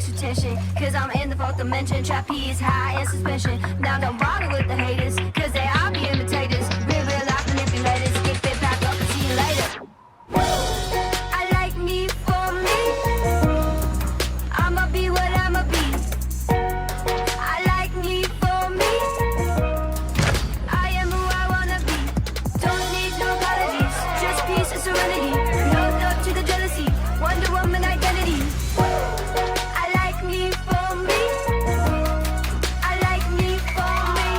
extra tension, cause I'm in the fourth dimension. Trapeze high in suspension. Now don't bother with the haters, cause they all be imitators. Real life manipulators. Get bit back up and see you later. I like me for me. I'ma be what I'ma be. I like me for me. I am who I wanna be. Don't need no apologies, just peace and serenity. No love to the jealousy. Wonder Woman identity. I like me for me. I like me for me.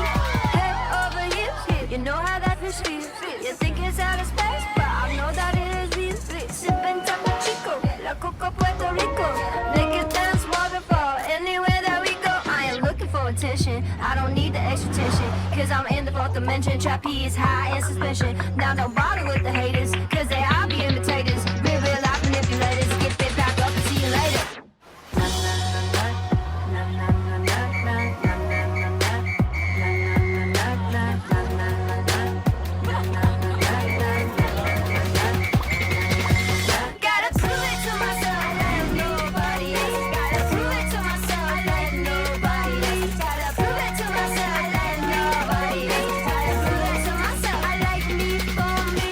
Head over heels, you know how that feels. You think it's out of space, but I know that it is real. Sipping Topo Chico, La Coco Puerto Rico. Make it dance waterfall anywhere that we go. I am looking for attention. I don't need the extra tension, cause I'm in the fourth dimension. Trapeze high in suspension. Now don't bother with the haters, cause they all be imitators. Real life manipulators. Get bit back up and see you later. Gotta prove it to myself, let nobody else. Gotta prove it to myself, let nobody else. Gotta prove it to myself, let nobody else. Gotta prove it to myself, I like me for me.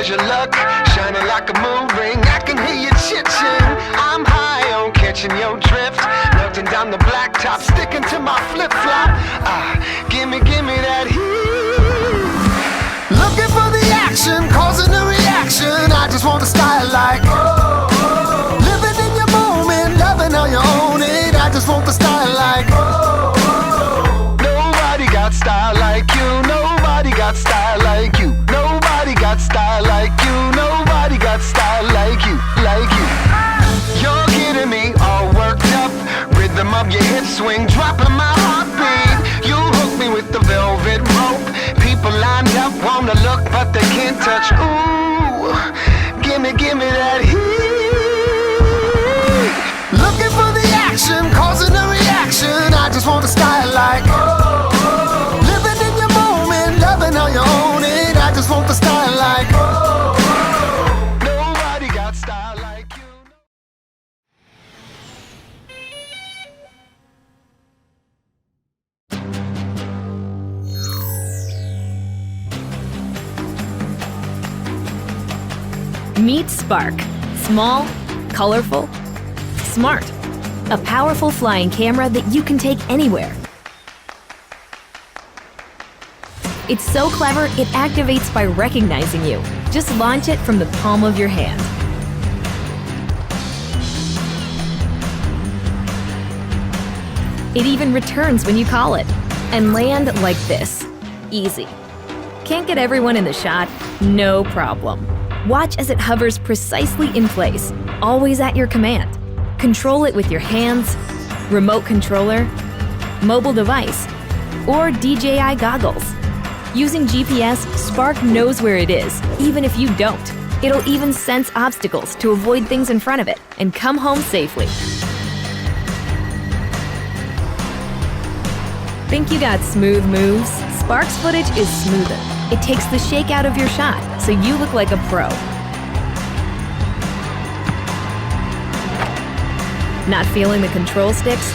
Your luck, shining like a moon ring. I can hear you chit-chin. I'm high on catching your drift, melting down the blacktop, sticking to my flip-flop. Gimme that heat. Looking for the action, causing a reaction. I just want to style like living in your moment, loving how you own it. I just want the style like nobody got style like you. Nobody got style like you. Nobody got style like you. Nobody got style like you, like you. You're getting me all worked up. Rhythm of your hip swing, dropping my heartbeat. You hook me with the velvet rope. People lined up, wanna look, but they can't touch. Ooh, gimme that heat. Looking for the action, causing a reaction. I just want to style like living in your moment, loving how you own it. I just want the style like nobody got style like you. Meet Spark. Small, colorful, smart. A powerful flying camera that you can take anywhere. It's so clever, it activates by recognizing you. Just launch it from the palm of your hand. It even returns when you call it. And land like this. Easy. Can't get everyone in the shot? No problem. Watch as it hovers precisely in place, always at your command. Control it with your hands, remote controller, mobile device, or DJI goggles. Using GPS, Spark knows where it is, even if you don't. It'll even sense obstacles to avoid things in front of it and come home safely. Think you got smooth moves? Spark's footage is smoother. It takes the shake out of your shot, so you look like a pro. Not feeling the control sticks?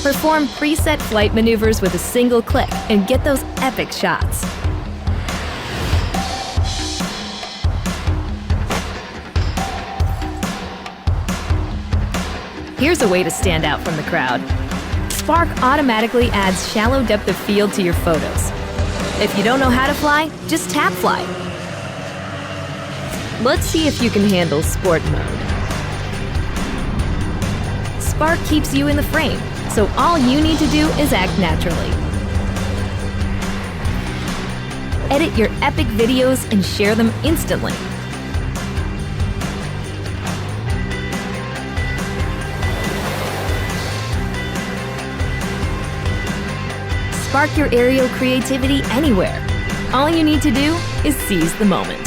Perform preset flight maneuvers with a single click and get those epic shots. Here's a way to stand out from the crowd. Spark automatically adds shallow depth of field to your photos. If you don't know how to fly, just tap fly. Let's see if you can handle sport mode. Spark keeps you in the frame, so all you need to do is act naturally. Edit your epic videos and share them instantly. Spark your aerial creativity anywhere. All you need to do is seize the moment.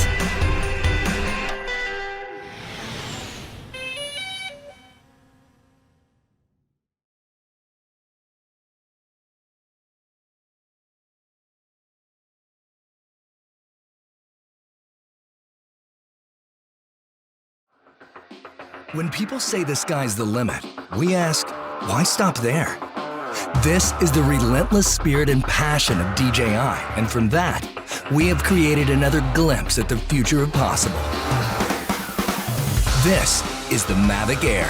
When people say the sky's the limit, we ask, why stop there? This is the relentless spirit and passion of DJI, and from that, we have created another glimpse at the future of possible. This is the Mavic Air,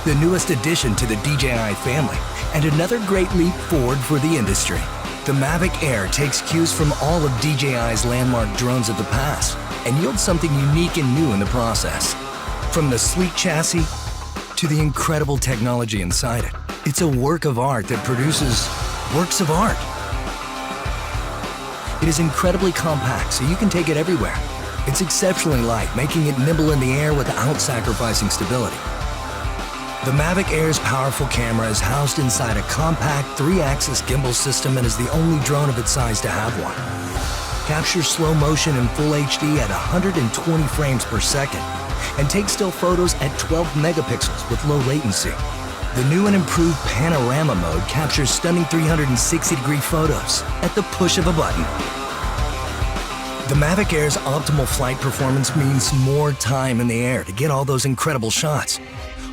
the newest addition to the DJI family, and another great leap forward for the industry. The Mavic Air takes cues from all of DJI's landmark drones of the past and yields something unique and new in the process. From the sleek chassis to the incredible technology inside it, it's a work of art that produces works of art. It is incredibly compact, so you can take it everywhere. It's exceptionally light, making it nimble in the air without sacrificing stability. The Mavic Air's powerful camera is housed inside a compact 3-axis gimbal system and is the only drone of its size to have one. Captures slow motion in full HD at 120 frames per second and takes still photos at 12 megapixels with low latency. The new and improved panorama mode captures stunning 360-degree photos at the push of a button. The Mavic Air's optimal flight performance means more time in the air to get all those incredible shots.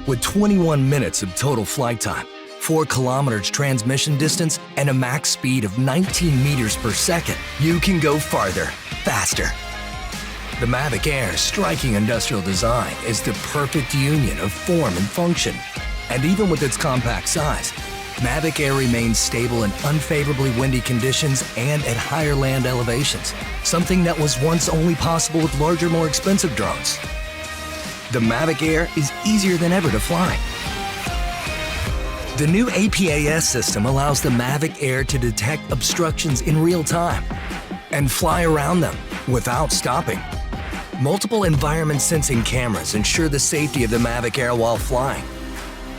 With 21 minutes of total flight time, 4 kilometers transmission distance, and a max speed of 19 meters per second, you can go farther, faster. The Mavic Air's striking industrial design is the perfect union of form and function. And even with its compact size, Mavic Air remains stable in unfavorably windy conditions and at higher land elevations, something that was once only possible with larger, more expensive drones. The Mavic Air is easier than ever to fly. The new APAS system allows the Mavic Air to detect obstructions in real time and fly around them without stopping. Multiple environment sensing cameras ensure the safety of the Mavic Air while flying.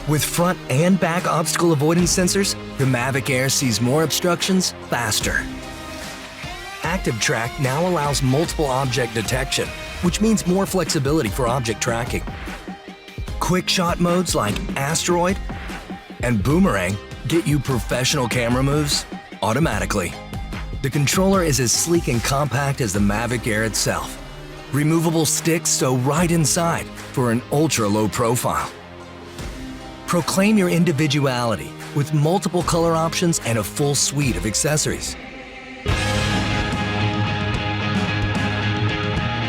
With front and back obstacle avoidance sensors, the Mavic Air sees more obstructions faster. Active Track now allows multiple object detection, which means more flexibility for object tracking. Quick shot modes like Asteroid and Boomerang get you professional camera moves automatically. The controller is as sleek and compact as the Mavic Air itself. Removable sticks sew right inside for an ultra-low profile. Proclaim your individuality with multiple color options and a full suite of accessories.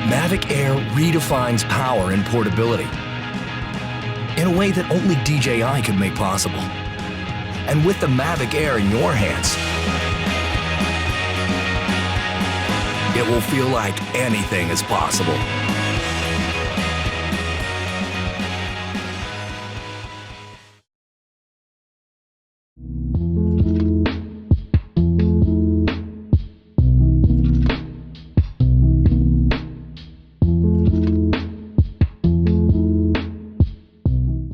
Mavic Air redefines power and portability in a way that only DJI can make possible. And with the Mavic Air in your hands, It will feel like anything is possible.